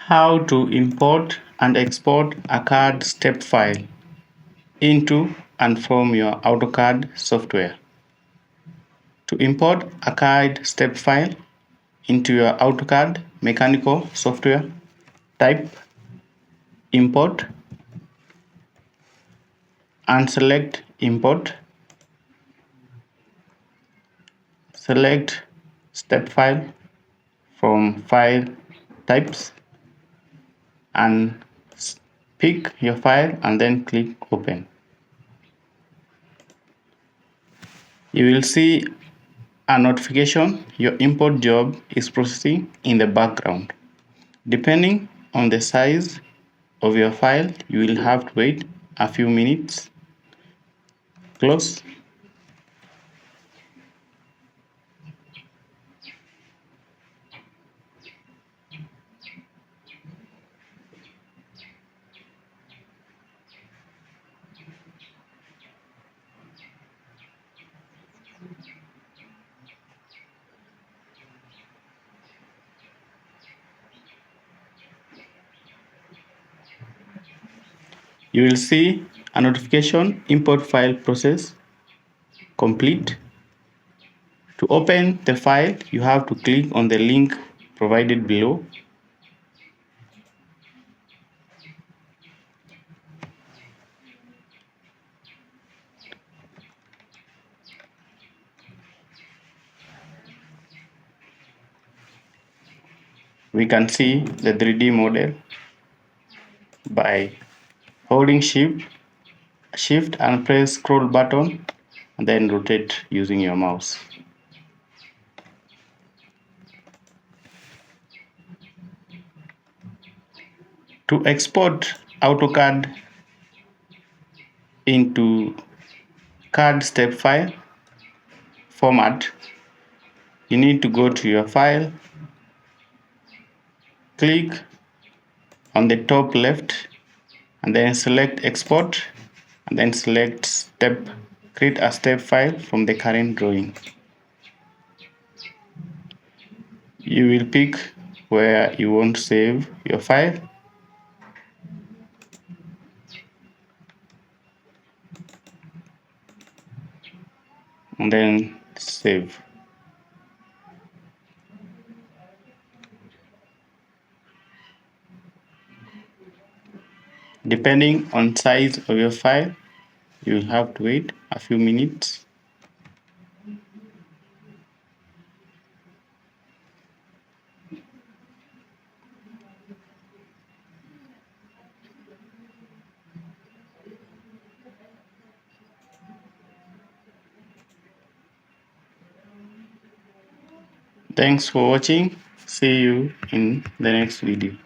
How to import and export a CAD step file into and from your AutoCAD software. To import a CAD step file into your AutoCAD mechanical software, type import and select import. Select step file from file types and pick your file and then click open. You will see a notification your import job is processing in the background. Depending on the size of your file, you will have to wait a few minutes. Close. You will see a notification import file process complete. To open the file, you have to click on the link provided below. We can see the 3D model by holding shift and press scroll button and then rotate using your mouse. To export AutoCAD into CAD step file format, you need to go to your file, click on the top left and then select export and then select create a step file from the current drawing. You will pick where you want to save your file and then save. Depending on size of your file, you will have to wait a few minutes. Thanks for watching. See you in the next video.